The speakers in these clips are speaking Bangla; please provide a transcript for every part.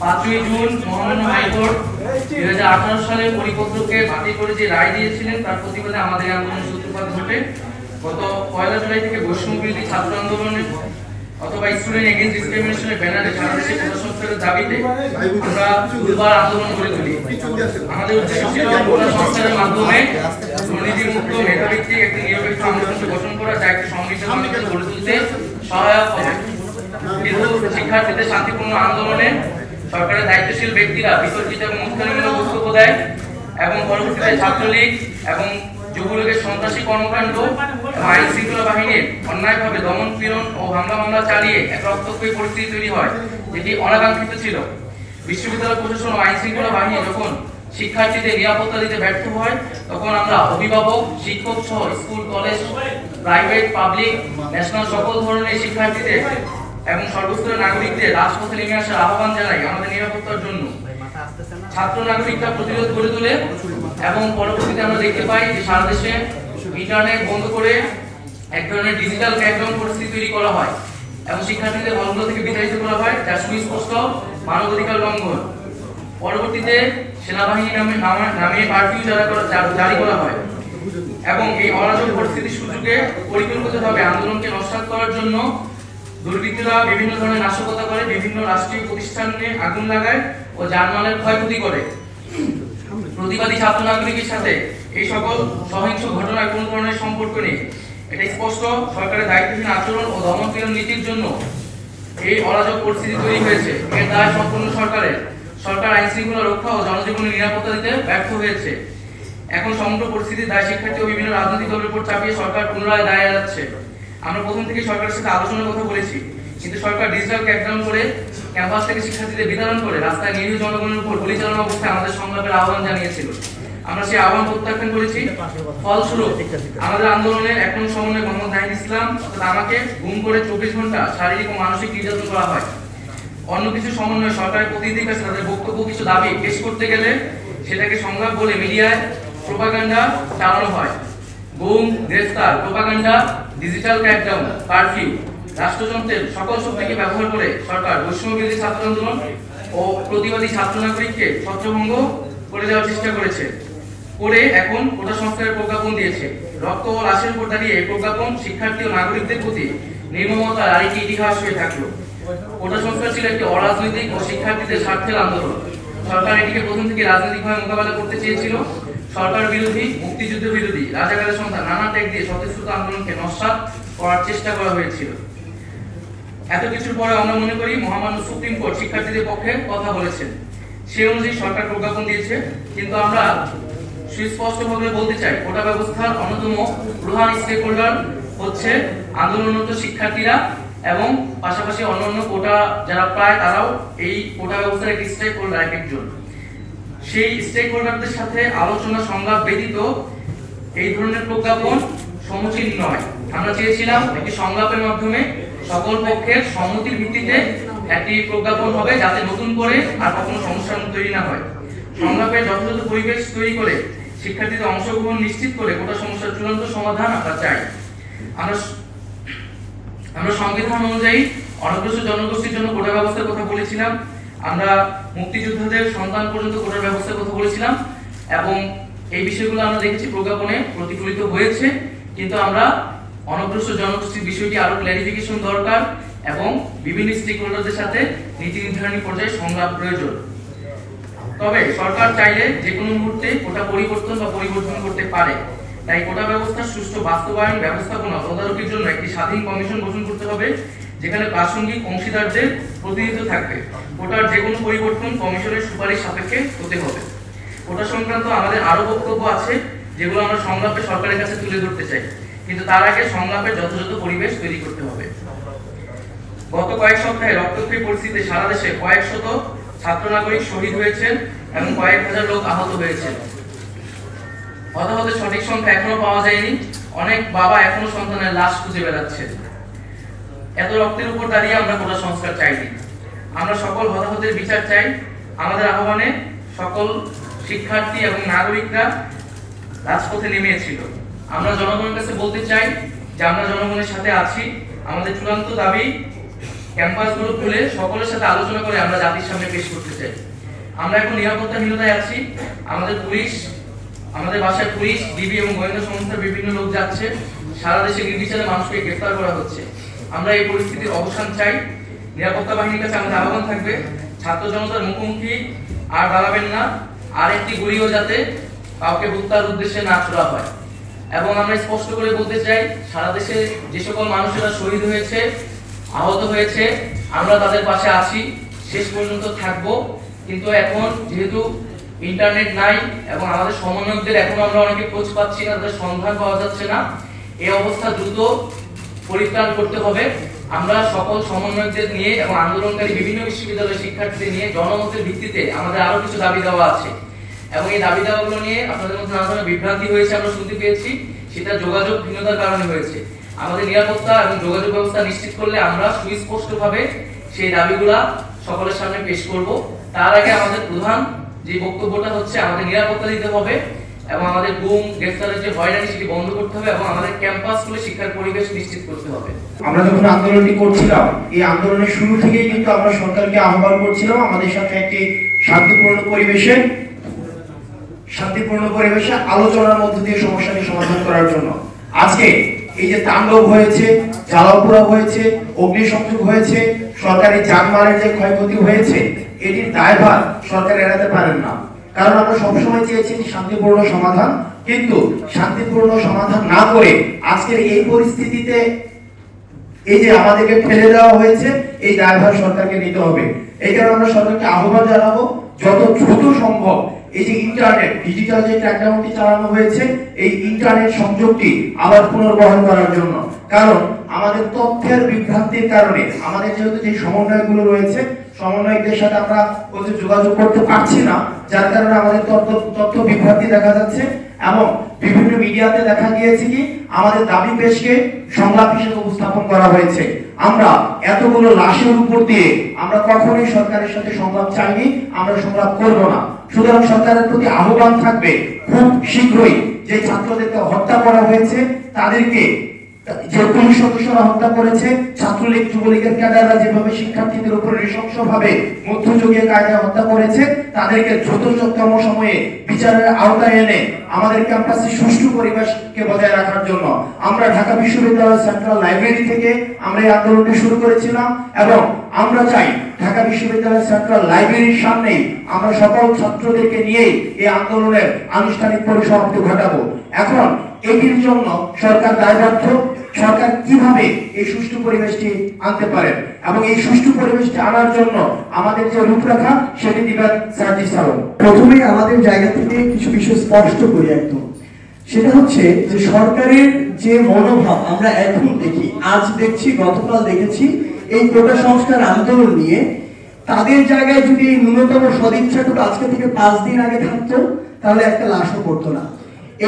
5ই জুন মহামান্য হাইকোর্ট 2018 সালে পরিপত্রকে বাতিল করে যে রায় দিয়েছিলেন তার প্রতিবাদে আমাদের আন্দোলনের সূত্রপাত ঘটে। গত 1 জুলাই থেকে বৈষম্য বিরোধী ছাত্র আন্দোলনের অথবা স্টুডেন্ট এগেইনস্ট ডিসক্রিমিনেশনের ব্যানারে সারা দেশে কোটা সংস্কারের দাবিতে আমরা দুবার আন্দোলন করে তুলি। আমাদের উদ্দেশ্য ছিল কোটা সংস্কারের মাধ্যমে দুর্নীতিমুক্ত মেধাভিত্তিক একটি নিরপেক্ষ আন্দোলনকে গঠন করা, যা একটি সমৃদ্ধ সমাজ গড়ে তুলতে সহায়ক হবে। কিন্তু শিক্ষার্থীদের শান্তিপূর্ণ আন্দোলনে সরকারের দায়িত্বশীল ব্যক্তিরা বিতর্কিত এবং উস্কানিমূলক বক্তব্য দেয় এবং পরবর্তীতে ছাত্রলীগ এবং যুবলীগের সন্ত্রাসী কর্মকাণ্ড আইন শৃঙ্খলা বাহিনীর অন্যায়ভাবে দমন পীড়ন ও হামলা মামলা চালিয়ে এক রক্তক্ষয়ী পরিস্থিতি তৈরি হয়, যেটি অনাকাঙ্ক্ষিত ছিল। বিশ্ববিদ্যালয় প্রশাসন ও আইন শৃঙ্খলা বাহিনী যখন শিক্ষার্থীদের নিরাপত্তা দিতে ব্যর্থ হয়, তখন আমরা অভিভাবক, শিক্ষক সহ school, college, private, public, national সকল ধরনের শিক্ষার্থীদের এবং সর্বস্তরের নাগরিকদের রাজপথে নেমে আসার আহ্বান জানাই আমাদের নিরাপত্তার জন্য। ছাত্র নাগরিকরা প্রতিরোধ গড়ে তোলে এবং পরবর্তীতে আমরা দেখতে পাই যে সারা দেশে ইন্টারনেট বন্ধ করে এক ধরনের ডিজিটাল ক্র্যাকডাউন পরিস্থিতি তৈরি করা হয় এবং শিক্ষার্থীদের হলগুলো থেকে বিতাড়িত করা হয়, যা সুস্পষ্ট মানবাধিকার লঙ্ঘন। পরবর্তীতে সেনাবাহিনী নামে কারফিউ জারি করা হয় এবং এই অরাজক পরিস্থিতির সুযোগে পরিকল্পিতভাবে আন্দোলনকে নস্যাৎ করার জন্য দুর্বৃত্তরা বিভিন্ন ধরনের নাশকতা করে, বিভিন্ন রাষ্ট্রীয় প্রতিষ্ঠানে আগুন লাগায় ও যানমালের ক্ষয়ক্ষতি করে। প্রতিবাদী ছাত্র নাগরিকের সাথে এই সকল সহিংস ঘটনার কোনো ধরনের সম্পর্ক নেই। এটা স্পষ্ট সরকারের দায়িত্বহীন আচরণ ও দমন-পীড়ন নীতির জন্য এই অরাজক পরিস্থিতি তৈরি হয়েছে। এর দায় সম্পূর্ণ সরকারের। সরকার আইন শৃঙ্খলা রক্ষা ও জনজীবনের নিরাপত্তা দিতে ব্যর্থ হয়েছে। এখন সমগ্র পরিস্থিতির দায় শিক্ষার্থী ও বিভিন্ন রাজনৈতিক দলের উপর চাপিয়ে সরকার পুনরায় দায় এড়াচ্ছে। আমরা প্রথম থেকে সরকারের সাথে আলোচনার কথা বলেছি, কিন্তু সরকার ডিজিটাল ক্র্যাকডাউন করে ক্যাম্পাস থেকে শিক্ষার্থীদের বিতাড়ন করে রাস্তায় নিরীহ জনগণের উপর গুলি চালানো অবস্থায় আমাদের সংলাপের আহ্বান জানিয়েছিল। আমরা সেই আহ্বান প্রত্যাখ্যান করেছি। ফলস্বরূপ আমাদের আন্দোলনের এক নং সমন্বয়ক মোহাম্মদ নাহিদ ইসলাম অর্থাৎ আমাকে গুম করে 24 ঘন্টা শারীরিক ও মানসিক নির্যাতন করা হয়। অন্য কিছু সমন্বয় সরকারের প্রতিনিধির কাছে তাদের বক্তব্য, কিছু দাবি পেশ করতে গেলে সেটাকে সংলাপ বলে মিডিয়ায় প্রোপাগান্ডা চালানো হয়। গুম, গ্রেফতার, প্রোপাগান্ডা, ডিজিটাল ক্র্যাকডাউন, কারফিউ, রাষ্ট্রযন্ত্রের সকল শক্তিকে ব্যবহার করে সরকার বৈষম্য বিরোধী ছাত্র আন্দোলন ও প্রতিবাদী ছাত্র নাগরিককে ছত্রভঙ্গ করে দেওয়ার চেষ্টা করেছে। করে এখন কোটা সংস্কারের প্রজ্ঞাপন দিয়েছে। রক্ত ও লাশের উপর দাঁড়িয়ে এই প্রজ্ঞাপন শিক্ষার্থী ও নাগরিকদের প্রতি নির্মমতার আরেকটি ইতিহাস হয়ে থাকলো। কোটা সংস্কার ছিল একটি অরাজনৈতিক ও শিক্ষার্থীদের স্বার্থের আন্দোলন। সরকার এটিকে প্রথম থেকে রাজনৈতিকভাবে মোকাবেলা করতে চেয়েছিল। সরকার বিরোধী, মুক্তিযুদ্ধ বিরোধী, রাজাকারের সন্তান নানা ট্যাগ দিয়ে স্বতঃস্ফূর্ত আন্দোলনকে নস্যাৎ করার চেষ্টা করা হয়েছিল। এত কিছুর পরে আমরা মনে করি মহামান্য সুপ্রিম কোর্ট শিক্ষার্থীদের পক্ষে কথা বলেছেন। সেই অনুযায়ী সরকার প্রজ্ঞাপন দিয়েছে। কিন্তু আমরা সুস্পষ্টভাবে বলতে চাই, কোটা ব্যবস্থার অন্যতম প্রধান স্টেক হোল্ডার হচ্ছে আন্দোলনরত শিক্ষার্থীরা এবং পাশাপাশি অন্যান্য কোটা যারা প্রায় তারাও এই কোটা ব্যবস্থার একটি স্টেক হোল্ডার এক একজন। সেই স্টেক হোল্ডারদের সাথে আলোচনা সংলাপ ব্যতীত এই ধরনের প্রজ্ঞাপন সমীচীন নয়। আমরা চেয়েছিলাম একটি সংলাপের মাধ্যমে সকল পক্ষের সম্মতির ভিত্তিতে একটি প্রজ্ঞাপন হবে, যাতে নতুন করে আর কখনো সমস্যা তৈরি না হয়। সংলাপের যথাযথ পরিবেশ তৈরি করে শিক্ষার্থীদের অংশগ্রহণ নিশ্চিত করে কোটা সমস্যার চূড়ান্ত সমাধান আমরা চাই। আমরা সংবিধান অনুযায়ী অনগ্রসর জনগোষ্ঠীর জন্য কোটা ব্যবস্থার কথা বলেছিলাম। আমরা মুক্তিযোদ্ধাদের সন্তান পর্যন্ত কোটার ব্যবস্থার কথা বলেছিলাম এবং এই বিষয়গুলো আমরা দেখেছি প্রজ্ঞাপনে প্রতিফলিত হয়েছে। কিন্তু আমরা অনগ্রসর জনগোষ্ঠীর বিষয়টি আরো ক্ল্যারিফিকেশন দরকার এবং বিভিন্ন স্টেক হোল্ডারদের সাথে নীতি নির্ধারণী পর্যায়ে সংলাপ প্রয়োজন। তবে সরকার চাইলে যে কোনো মুহূর্তে কোটা পরিবর্তন করতে পারে। তাই কোটা ব্যবস্থার সুষ্ঠু বাস্তবায়ন, ব্যবস্থাপনা তদারকির জন্য একটি স্বাধীন কমিশন গঠন করতে হবে, যেখানে প্রাসঙ্গিক অংশীদারদের প্রতিনিধিত্ব থাকবে। কোটার যে কোনো পরিবর্তন কমিশনের সুপারিশ সাপেক্ষে হতে হবে। কোটা সংক্রান্ত আমাদের আরো বক্তব্য আছে, যেগুলো আমরা সংলাপে সরকারের কাছে তুলে ধরতে চাই, কিন্তু তার আগে সংলাপের যথাযথ পরিবেশ তৈরি করতে হবে। গত কয়েক সপ্তাহে রক্তক্ষয়ী পরিস্থিতিতে সারা দেশে কয়েক শত ছাত্র নাগরিক শহীদ হয়েছেন এবং কয়েক হাজার লোক আহত হয়েছেন। হতাহতের সঠিক সংখ্যা এখনো পাওয়া যায়নি। অনেক বাবা এখনো সন্তানের লাশ খুঁজে বেড়াচ্ছে। এত রক্তের উপর দাঁড়িয়ে আমরা কোটা সংস্কার চাইনি। আমরা সকল হতাহতের বিচার চাই। আমাদের আহ্বানে সকল শিক্ষার্থী এবং নাগরিকরা রাজপথে নেমেছিল। আমরা জনগণের কাছে বলতে চাই যে আমরা জনগণের সাথে আছি। আমাদের চূড়ান্ত দাবি ক্যাম্পাসগুলো খুলে সকলের সাথে আলোচনা করে আমরা জাতির সামনে পেশ করতে চাই। আমরা এখন নিরাপত্তাহীনতায় আছি। আমাদের বাসায় পুলিশ, ডিবি এবং গোয়েন্দা সংস্থার বিভিন্ন লোক যাচ্ছে, সারা দেশে নির্বিচারে মানুষকে গ্রেফতার করা হচ্ছে। আমরা এই পরিস্থিতির অবসান চাই। নিরাপত্তা বাহিনীর কাছে আমাদের আহ্বান থাকবে, ছাত্র জনতার মুখোমুখি আর দাঁড়াবেন না, আর একটি গুলিও যাতে কাউকে হত্যার উদ্দেশ্যে না ছোড়া হয়। এবং আমরা স্পষ্ট করে বলতে চাই, সারা দেশে যে সকল মানুষেরা শহীদ হয়েছে, আহত হয়েছে, আমরা তাদের পাশে আছি, শেষ পর্যন্ত থাকব। কিন্তু এখন যেহেতু ইন্টারনেট নাই এবং আমাদের সমন্বয়কদের এখন আমরা অনেকে খোঁজ পাচ্ছি না, তাদের সন্ধান পাওয়া যাচ্ছে না, এই অবস্থা দ্রুত পরিত্রাণ করতে হবে। আমরা সকল সমন্বয়কদের নিয়ে এবং আন্দোলনকারী বিভিন্ন বিশ্ববিদ্যালয়ের শিক্ষার্থীদের নিয়ে জনমতের ভিত্তিতে আমাদের আরো কিছু দাবি দেওয়া আছে এবং এই দাবি দেওয়াগুলো নিয়ে আপনাদের মধ্যে নানা ধরনের বিভ্রান্তি হয়েছে, আমরা শুনতে পেয়েছি। সেটা যোগাযোগহীনতার কারণে হয়েছে। আমাদের নিরাপত্তা এবং যোগাযোগ ব্যবস্থা নিশ্চিত করলে আমরা সুস্পষ্টভাবে সেই দাবিগুলা সকলের সামনে পেশ করব। তার আগে আমাদের প্রধান যে বক্তব্যটা হচ্ছে, আমাদের নিরাপত্তা দিতে হবে এবং আমাদের গুম গ্রেফতারের যে হয়রানি সেটি বন্ধ করতে হবে এবং আমাদের ক্যাম্পাসগুলো শিক্ষার পরিবেশ নিশ্চিত করতে হবে। আমরা যখন আন্দোলনটি করছিলাম, এই আন্দোলনের শুরু থেকেই কিন্তু আমরা সরকারকে আহ্বান করছিলাম আমাদের সাথে একটি শান্তিপূর্ণ পরিবেশে আলোচনার মধ্য দিয়ে সমস্যাটি সমাধান করার জন্য। আজকে এই যে তাণ্ডব হয়েছে, জ্বালাপোড়া হয়েছে, অগ্নিসংযোগ হয়েছে, সরকারি যানবাহনের যে ক্ষয়ক্ষতি হয়েছে, এটির দায়ভার সরকার এড়াতে পারেন না। কারণ আমরা সবসময় চেয়েছি শান্তিপূর্ণ সমাধান, কিন্তু শান্তিপূর্ণ সমাধান না করে আজকের এই পরিস্থিতিতে এই যে আমাদেরকে ফেলে দেওয়া হয়েছে, এই দায়ভার সরকারকে নিতে হবে। এই কারণে আমরা সরকারকে আহ্বান জানাবো, যত দ্রুত সম্ভব এই যে ইন্টারনেট ডিজিটাল যে ক্র্যাকডাউনটি চালানো হয়েছে, এই ইন্টারনেট সংযোগটি আবার পুনর্বহাল করার জন্য। কারণ আমাদের তথ্যের বিভ্রান্তির কারণে আমাদের যেহেতু যে সমন্বয়গুলো রয়েছে, সমন্বয়কদের সাথে আমরা যোগাযোগ করতে পারছি না, যার কারণে আমাদের তথ্য বিভ্রান্তি দেখা যাচ্ছে এবং বিভিন্ন মিডিয়াতে দেখা গিয়েছে কি আমাদের দাবি পেশকে সংলাপ হিসেবে উপস্থাপন করা হয়েছে। আমরা এতগুলো লাশের উপর দিয়ে আমরা কখনোই সরকারের সাথে সংলাপ চাইনি, আমরা সংলাপ করব না। সুতরাং সরকারের প্রতি আহ্বান থাকবে, খুব শীঘ্রই যে ছাত্রদেরকে হত্যা করা হয়েছে, তাদেরকে যে পুলিশ সদস্যরা হত্যা করেছে, ছাত্রলীগ যুবলীগের ক্যাডাররা যেভাবে শিক্ষার্থীদের উপর নৃশংসভাবে মধ্যযুগীয় কায়দায় হত্যা করেছে, তাদেরকে দ্রুততম সময়ে বিচারের আওতায় এনে আমাদের ক্যাম্পাসে সুষ্ঠু পরিবেশকে বজায় রাখার জন্য আমরা ঢাকা বিশ্ববিদ্যালয় সেন্ট্রাল লাইব্রেরি থেকে আমরা এই আন্দোলনটি শুরু করেছিলাম এবং আমরা চাই ঢাকা বিশ্ববিদ্যালয় সেন্ট্রাল লাইব্রেরির সামনেই আমরা সকল ছাত্রদেরকে নিয়েই এই আন্দোলনের আনুষ্ঠানিক পরিসমাপ্তি ঘটাবো। এখন এটির জন্য সরকার দায়বদ্ধ। সরকার কিভাবে এই সুষ্ঠু পরিবেশটি আনতে পারেন এবং এই সুষ্ঠু পরিবেশটি আনার জন্য আমাদের যে রূপরেখা সেটি দিবেন সার্জিস আলম। প্রথমে আমাদের জায়গা থেকে কিছু বিষয় স্পষ্ট করি একদম। সেটা হচ্ছে যে সরকারের যে মনোভাব আমরা এখন দেখি, আজ দেখছি, গতকাল দেখেছি, এই কোটা সংস্কার আন্দোলন নিয়ে তাদের জায়গায় যদি ন্যূনতম সদিচ্ছাটুকু আজকে থেকে 5 দিন আগে থাকতো, তাহলে একটা লাশও পড়তো না।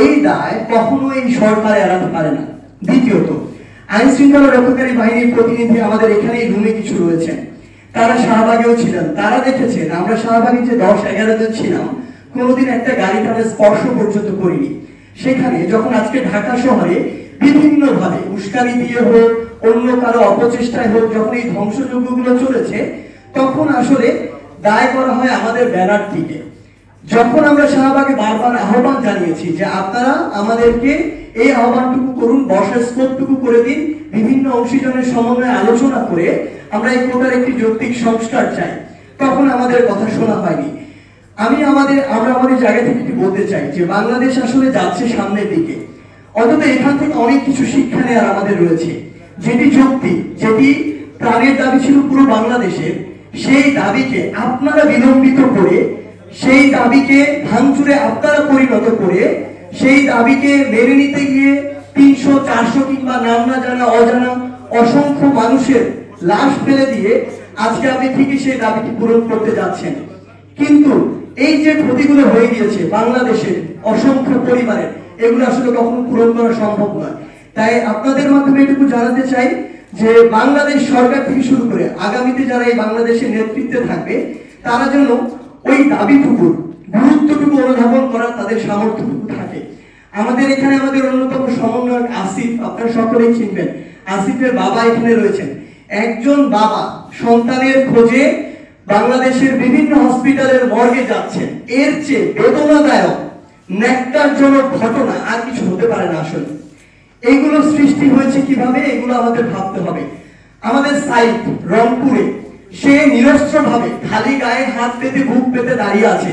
এই দায় কখনো এই সরকার এড়াতে পারে না। দ্বিতীয়ত, আইন শৃঙ্খলা রক্ষাকারী বাহিনীর প্রতিনিধি আমাদের এখানে এই রুমে কিছু রয়েছেন, তারা শাহবাগেও ছিলেন, তারা দেখেছেন আমরা শাহবাগে যে 10-11 জন ছিলাম, কোনোদিন একটা গাড়ি তাদের স্পর্শ পর্যন্ত করিনি। সেখানে যখন আজকে ঢাকা শহরে বিভিন্ন ভাবে উস্কানি দিয়ে হোক, অন্য কারো অপচেষ্টায় হোক, যখন এই ধ্বংসযজ্ঞগুলো চলেছে, তখন আসলে দায় করা হয় আমাদের ব্যানারটিকে। যখন আমরা শাহবাগে বারবার আহ্বান জানিয়েছি যে আপনারা আমাদেরকে এই আহ্বানটুকু করুন, বসার স্কোপটুকু করে দিন, বিভিন্ন অংশীজনের সমন্বয়ে আলোচনা করে আমরা এই কোটার একটি যৌক্তিক সংস্কার চাই, তখন আমাদের কথা শোনা হয়নি। আমরা আমাদের জায়গা থেকে বলতে চাই যে বাংলাদেশ আসলে যাচ্ছে সামনের দিকে, অন্তত এখান থেকে অনেক কিছু শিক্ষা নেওয়ার আমাদের রয়েছে। যেটি যৌক্তিক, যেটি প্রাণের দাবি ছিল পুরো বাংলাদেশের, সেই দাবিকে আপনারা বিলম্বিত করে, সেই দাবিকে ভাঙচুরে আপনারা পরিণত করে, সেই দাবিকে মেনে নিতে গিয়ে 300-400 কিংবা নাম না জানা অজানা অসংখ্য মানুষের লাশ ফেলে দিয়ে আজকে আপনি ঠিকই সেই দাবিটি পূরণ করতে যাচ্ছেন। কিন্তু এই যে ক্ষতিগুলো হয়ে গিয়েছে বাংলাদেশের অসংখ্য পরিবারের, এগুলো আসলে কখনো পূরণ করা সম্ভব নয়। তাই আপনাদের মাধ্যমে এটুকু জানাতে চাই যে বাংলাদেশ সরকার থেকে শুরু করে আগামীতে যারা এই বাংলাদেশের নেতৃত্বে থাকবে, তারা যেন ওই দাবিটুকুর গুরুত্বটুকু অনুধাবন করার তাদের সামর্থ্যটুকু থাকে। আমাদের এখানে আমাদের অন্যতম সমন্বয়ক আসিফ, আপনারা সকলেই চিনবেন, আসিফের বাবা এখানে রয়েছেন। একজন বাবা সন্তানের খোঁজে বাংলাদেশের বিভিন্ন হসপিটালের মর্গে যাচ্ছেন, এর চেয়ে বেদনাদায়ক ন্যাক্কারজনক ঘটনা আর কিছু হতে পারে না। আসলে এইগুলো সৃষ্টি হয়েছে কিভাবে, এগুলো আমাদের ভাবতে হবে। আমাদের সাইট রংপুরে, সে নিরস্ত্রভাবে খালি গায়ে হাত পেতে বুক পেতে দাঁড়িয়ে আছে,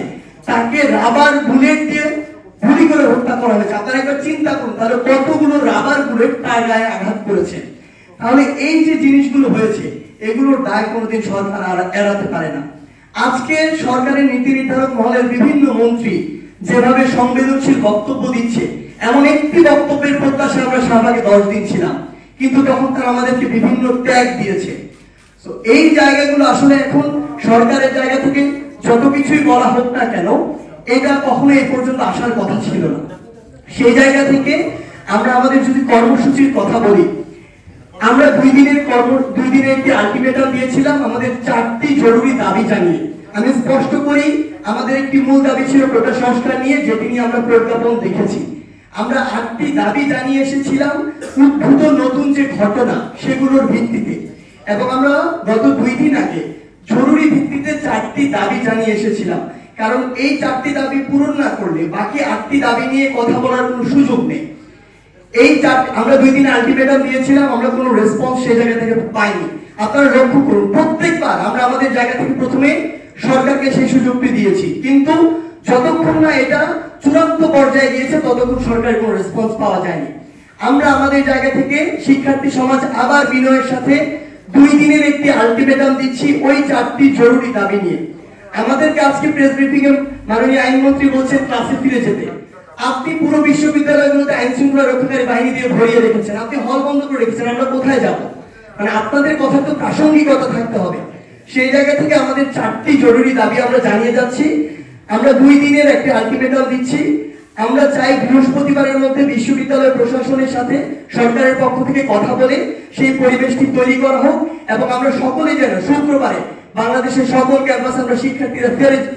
তাকে রাবার বুলেট দিয়ে গুলি করে হত্যা করা হয়েছে। আপনারা একবার চিন্তা করুন, তাহলে কতগুলো রাবার বুলেট তার গায়ে আঘাত করেছে। তাহলে এই যে জিনিসগুলো হয়েছে, এগুলোর দায় কোনোদিন সরকার এড়াতে পারে না। আজকে সরকারের নীতি নির্ধারক মহলের বিভিন্ন মন্ত্রী যেভাবে সংবেদনশীল বক্তব্য দিচ্ছে, এমন একটি বক্তব্যের প্রত্যাশা আমরা শাহবাগে 10 দিন ছিলাম, কিন্তু তখন তারা আমাদেরকে বিভিন্ন ট্যাগ দিয়েছে। তো এই জায়গাগুলো আসলে এখন সরকারের জায়গা থেকে যত কিছুই বলা হোক না কেন, এটা কখনো এই পর্যন্ত আসার কথা ছিল না। সেই জায়গা থেকে আমরা আমাদের যদি কর্মসূচির কথা বলি, আমরা 2 দিনের একটি আলটিমেটাম দিয়েছিলাম আমাদের 4টি জরুরি দাবি জানিয়ে। আমি স্পষ্ট করি, আমাদের একটি মূল দাবি ছিল কোটা সংস্কার নিয়ে, যেটি নিয়ে আমরা প্রজ্ঞাপন দেখেছি। আমরা 8টি দাবি জানিয়ে এসেছিলাম উদ্ভূত নতুন যে ঘটনা সেগুলোর ভিত্তিতে, এবং আমরা গত 2 দিন আগে জরুরি ভিত্তিতে 4টি দাবি জানিয়ে এসেছিলাম। কারণ এই 4টি দাবি পূরণ না করলে বাকি 8টি দাবি নিয়ে কথা বলার কোনো সুযোগ নেই। আমরা 2 দিন আলটিমেটাম দিয়েছিলাম, আমরা কোনো রেসপন্স সেই জায়গা থেকে পাইনি। আপনারা লক্ষ্য করুন, প্রত্যেকবার আমরা আমাদের জায়গা থেকে প্রথমে সরকারকে সেই সুযোগটি দিয়েছি, কিন্তু যতক্ষণ না এটা চূড়ান্ত পর্যায়ে গিয়েছে ততক্ষণ সরকারের কোনো রেসপন্স পাওয়া যায়নি। আমরা আমাদের জায়গা থেকে শিক্ষার্থী সমাজ আবার বিনয়ের সাথে 2 দিনের একটি আলটিমেটাম দিচ্ছি ওই 4টি জরুরি দাবি নিয়ে। আমাদেরকে আজকে প্রেস ব্রিফিং এ মাননীয় আইনমন্ত্রী বলছেন ক্লাসে ফিরে যেতে। আপনি পুরো বিশ্ববিদ্যালয়গুলোতে আইন শৃঙ্খলা রক্ষাকারী বাহিনী দিয়ে ভরিয়ে রেখেছেন, আপনি হল বন্ধ করে রেখেছেন, আমরা কোথায় যাব? মানে আপনাদের কথা তো প্রাসঙ্গিকতা থাকতে হবে। সেই জায়গা থেকে আমাদের 4টি জরুরি দাবি আমরা জানিয়ে যাচ্ছি। আমরা 2 দিনের একটি আলটিমেটাম দিচ্ছি। আমরা চাই বৃহস্পতিবারের মধ্যে বিশ্ববিদ্যালয় প্রশাসনের সাথে সরকারের পক্ষ থেকে কথা বলে সেই পরিবেশটি তৈরি করা হোক, এবং আমরা সকলে যেন শুক্রবারে বাংলাদেশের সকল ক্যাম্পাসে আমরা শিক্ষার্থীরা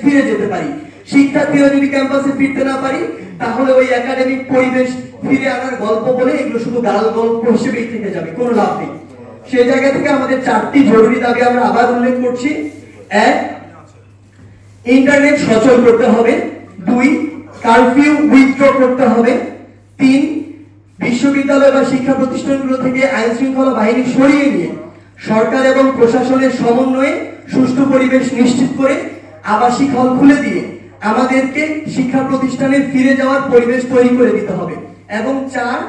ফিরে যেতে পারি। শিক্ষার্থীরা যদি ক্যাম্পাসে ফিরতে না পারি, তাহলে ওই একাডেমিক পরিবেশ ফিরে আনার গল্প বলে এগুলো শুধু গাল গল্প হিসেবেই থেকে যাবে, কোনো লাভ নেই। সেই জায়গা থেকে আমাদের 4টি জরুরি দাবি আমরা আবার উল্লেখ করছি। 1, ইন্টারনেট সচল করতে হবে। 2, কারফিউ উইথড্র করতে হবে। 3, বিশ্ববিদ্যালয় বা শিক্ষা প্রতিষ্ঠানগুলো থেকে আইন শৃঙ্খলা বাহিনী সরিয়ে নিয়ে সরকার এবং প্রশাসনের সমন্বয়ে সুষ্ঠু পরিবেশ নিশ্চিত করে আবাসিক হল খুলে দিয়ে আমাদেরকে শিক্ষা প্রতিষ্ঠানে ফিরে যাওয়ার পরিবেশ তৈরি করে দিতে হবে। এবং 4,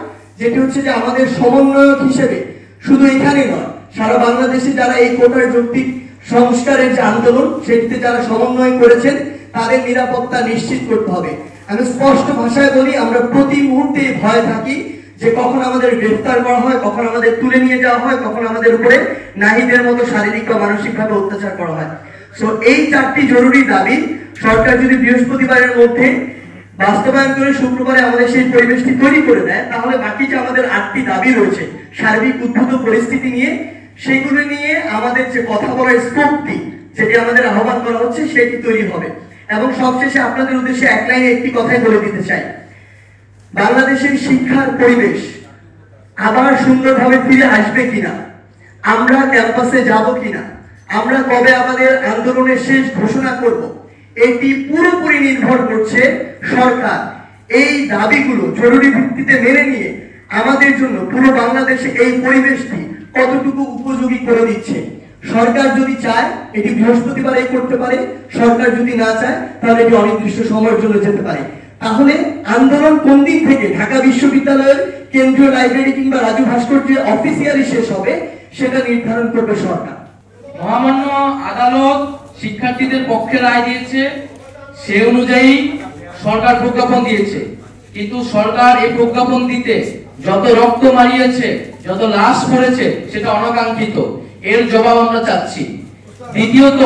যেটি হচ্ছে যে আমাদের সমন্বয়ক হিসেবে শুধু এখানে নয়, সারা বাংলাদেশে যারা এই কোটার যৌক্তিক সংস্কারের যে আন্দোলন সেটিতে যারা সমন্বয় করেছেন তাদের নিরাপত্তা নিশ্চিত করতে হবে। আমি স্পষ্ট ভাষায় বলি, আমরা প্রতি মুহূর্তে ভয় থাকি যে কখন আমাদের গ্রেফতার করা হয়, কখন আমাদের তুলে নিয়ে যাওয়া হয়, কখন আমাদের উপরে নাহিদের মতো শারীরিক বা মানসিকভাবে অত্যাচার করা হয়। সো এই 4টি জরুরি দাবি সরকার যদি বৃহস্পতিবারের মধ্যে বাস্তবায়ন করে শুক্রবারে আমাদের সেই পরিবেশটি তৈরি করে দেয়, তাহলে বাকি যে আমাদের 8টি দাবি রয়েছে সার্বিক উদ্ভূত পরিস্থিতি নিয়ে, সেগুলো নিয়ে আমাদের যে কথা বলার স্কোপটি, যেটি আমাদের আহ্বান করা হচ্ছে, সেটি তৈরি হবে। এবং সবশেষে আপনাদের উদ্দেশ্যে এক লাইনে একটি কথাই বলে দিতে চাই, বাংলাদেশের শিক্ষার পরিবেশ আবার সুন্দরভাবে ফিরে আসবে কিনা, আমরা ক্যাম্পাসে যাব কিনা, আমরা কবে আমাদের আন্দোলনের শেষ ঘোষণা করব, এটি পুরোপুরি নির্ভর করছে সরকার এই দাবিগুলো জরুরি ভিত্তিতে মেনে নিয়ে আমাদের জন্য পুরো বাংলাদেশে এই পরিবেশটি কতটুকু উপযোগী করে দিচ্ছে। সরকার যদি চায় এটি বৃহস্পতিবারেই করতে পারে, সরকার যদি না চায় তাহলে এটি অনির্দিষ্ট সময়ের জন্য যেতে পারে। তাহলে আন্দোলন কোন দিন থেকে ঢাকা বিশ্ববিদ্যালয়ের কেন্দ্রীয় লাইব্রেরি কিংবা রাজু ভাস্কর্যে অফিসিয়ালি শেষ হবে সেটা নির্ধারণ করবে সরকার। মহামান্য আদালত শিক্ষার্থীদের পক্ষে রায় দিয়েছে, সে অনুযায়ী সরকার প্রজ্ঞাপন দিয়েছে, কিন্তু সরকার এই প্রজ্ঞাপন দিতে যত রক্ত মারিয়েছে, যত লাশ পড়েছে, সেটা অনাকাঙ্ক্ষিত। এর জবাব আমরা চাচ্ছি। দ্বিতীয়ত,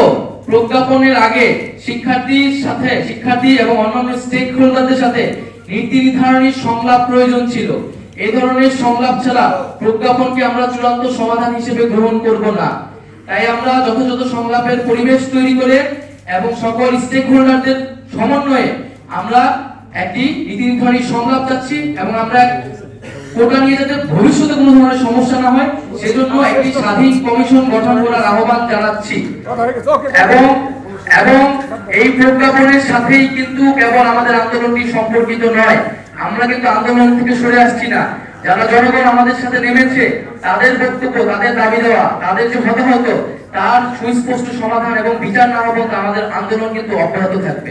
প্রজ্ঞাপনের আগে শিক্ষার্থী এবং অন্যান্য স্টেক হোল্ডারদের সাথে নীতি নির্ধারণী সংলাপ প্রয়োজন ছিল। এই ধরনের সংলাপ ছাড়া প্রজ্ঞাপনকে আমরা চূড়ান্ত সমাধান হিসেবে গ্রহণ করব না। তাই আমরা যথাযথ সংলাপের পরিবেশ তৈরি করে এবং সকল স্টেক হোল্ডারদের সমন্বয়ে আমরা একটি নীতি নির্ধারণী সংলাপ চাচ্ছি, এবং আমরা কোটা নিয়ে যাতে ভবিষ্যতে কোনো ধরনের সমস্যা না হয় সেজন্য একটি স্বাধীন কমিশন গঠন করার আহ্বান জানাচ্ছি। এবং এই প্রজ্ঞাপনের সাথেই কিন্তু কেবল আমাদের আন্দোলনটি সম্পর্কিত নয়, আমরা কিন্তু আন্দোলন থেকে সরে আসছি না। যারা জনগণ আমাদের সাথে নেমেছে তাদের বক্তব্য, তাদের দাবি দেওয়া, তাদের যে হতাহত তার সুস্পষ্ট সমাধান এবং বিচার না হওয়া পর্যন্ত আমাদের আন্দোলন কিন্তু অব্যাহত থাকবে।